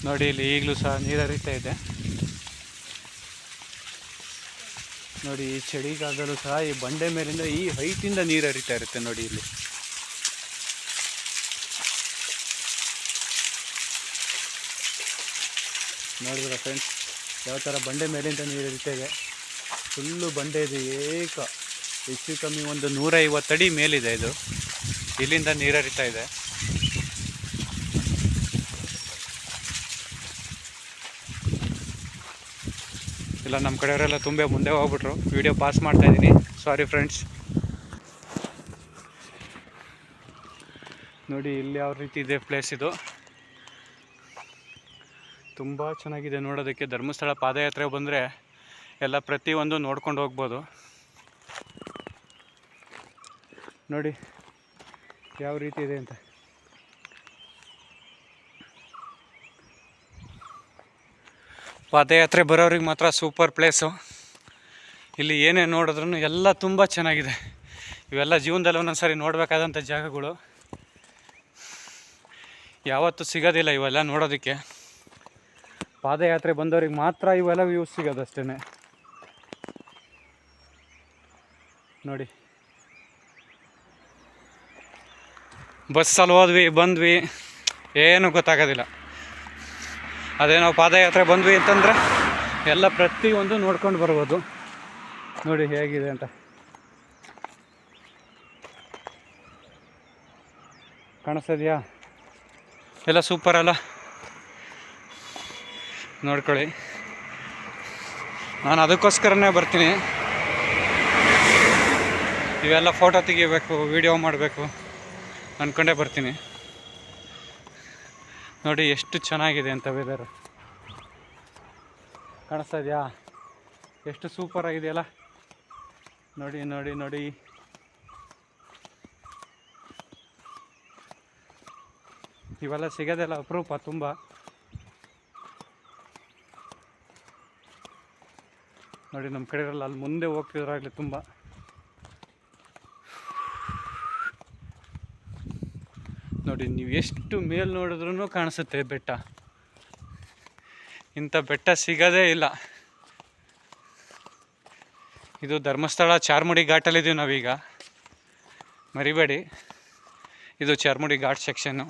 ನೋಡಿ ಇಲ್ಲಿ ಈಗಲೂ ಸಹ ನೀರು ಹರಿತಾ ಇದೆ. ನೋಡಿ ಈ ಚಳಿಗಾಲದಲ್ಲೂ ಸಹ ಈ ಬಂಡೆ ಮೇಲಿಂದ ಈ ಹೈಟಿಂದ ನೀರು ಹರಿತಾ ಇರುತ್ತೆ. ನೋಡಿ ಇಲ್ಲಿ ನೋಡಿದ್ರ ಫ್ರೆಂಡ್ಸ್, ಯಾವ ಥರ ಬಂಡೆ ಮೇಲಿಂದ ನೀರು ಹರಿತಾ ಇದೆ. ಫುಲ್ಲು ಬಂಡೆ ಇದೆ, ಹೆಚ್ಚು ಕಮ್ಮಿ ಒಂದು 150 ಅಡಿ ಮೇಲಿದೆ. ಇದು ಇಲ್ಲಿಂದ ನೀರು ಹರಿತಾ ಇದೆ. ಇಲ್ಲ, ನಮ್ಮ ಕಡೆಯವರೆಲ್ಲ ತುಂಬ ಮುಂದೆ ಹೋಗ್ಬಿಟ್ರು. ವಿಡಿಯೋ ಪಾಸ್ ಮಾಡ್ತಾ ಇದ್ದೀನಿ, ಸಾರಿ ಫ್ರೆಂಡ್ಸ್. ನೋಡಿ ಇಲ್ಲಿ ಯಾವ ರೀತಿ ಇದೆ ಪ್ಲೇಸ್. ಇದು ತುಂಬ ಚೆನ್ನಾಗಿದೆ ನೋಡೋದಕ್ಕೆ. ಧರ್ಮಸ್ಥಳ ಪಾದಯಾತ್ರೆ ಬಂದರೆ ಎಲ್ಲ ಪ್ರತಿಯೊಂದು ನೋಡ್ಕೊಂಡು ಹೋಗ್ಬೋದು. ನೋಡಿ ಯಾವ ರೀತಿ ಇದೆ ಅಂತ. ಪಾದಯಾತ್ರೆ ಬರೋರಿಗೆ ಮಾತ್ರ ಸೂಪರ್ ಪ್ಲೇಸು. ಇಲ್ಲಿ ಏನೇ ನೋಡಿದ್ರೂ ಎಲ್ಲ ತುಂಬ ಚೆನ್ನಾಗಿದೆ. ಇವೆಲ್ಲ ಜೀವನದಲ್ಲಿ ಒಂದೊಂದು ಸಾರಿ ನೋಡಬೇಕಾದಂಥ ಜಾಗಗಳು. ಯಾವತ್ತೂ ಸಿಗೋದಿಲ್ಲ ಇವೆಲ್ಲ ನೋಡೋದಕ್ಕೆ. ಪಾದಯಾತ್ರೆ ಬಂದವ್ರಿಗೆ ಮಾತ್ರ ಇವೆಲ್ಲ ವ್ಯೂಸ್ ಸಿಗೋದಷ್ಟೇ. ನೋಡಿ, ಬಸ್ಸಲ್ಲಿ ಹೋದ್ವಿ ಬಂದ್ವಿ, ಏನೂ ಗೊತ್ತಾಗೋದಿಲ್ಲ. ಅದೇ ನಾವು ಪಾದಯಾತ್ರೆ ಬಂದ್ವಿ ಅಂತಂದರೆ ಎಲ್ಲ ಪ್ರತಿಯೊಂದು ನೋಡ್ಕೊಂಡು ಬರ್ಬೋದು. ನೋಡಿ ಹೇಗಿದೆ ಅಂತ. ಕಾಣಿಸ್ತಿದೆಯಾ? ಎಲ್ಲ ಸೂಪರ್ ಅಲ್ಲ? ನೋಡ್ಕೊಳ್ಳಿ. ನಾನು ಅದಕ್ಕೋಸ್ಕರನೇ ಬರ್ತೀನಿ. ಇವೆಲ್ಲ ಫೋಟೋ ತೆಗಿಬೇಕು, ವಿಡಿಯೋ ಮಾಡಬೇಕು ಅಂದ್ಕೊಂಡೇ ಬರ್ತೀನಿ. ನೋಡಿ ಎಷ್ಟು ಚೆನ್ನಾಗಿದೆ ಅಂತ ವೆದರ್. ಕಾಣಿಸ್ತಾ ಇದೆಯಾ? ಎಷ್ಟು ಸೂಪರ್ ಆಗಿದೆಯಲ್ಲ. ನೋಡಿ ನೋಡಿ ನೋಡಿ. ಇವೆಲ್ಲ ಸಿಗೋದೆಲ್ಲ ಅಪರೂಪ ತುಂಬ. ನೋಡಿ ನಮ್ಮ ಕಡೆ ಇರಲ್ಲ, ಅಲ್ಲಿ ಮುಂದೆ ಹೋಗ್ತಿದ್ರಾಗಲಿ ತುಂಬ. ನೋಡಿ ನೀವು ಎಷ್ಟು ಮೇಲೆ ನೋಡಿದ್ರೂ ಕಾಣಿಸುತ್ತೆ ಬೆಟ್ಟ. ಇಂಥ ಬೆಟ್ಟ ಸಿಗೋದೇ ಇಲ್ಲ. ಇದು ಧರ್ಮಸ್ಥಳ ಚಾರ್ಮುಡಿ ಘಾಟಲ್ಲಿದ್ದೀವಿ ನಾವೀಗ, ಮರಿಬೇಡಿ. ಇದು ಚಾರ್ಮುಡಿ ಘಾಟ್ ಸೆಕ್ಷನ್ನು.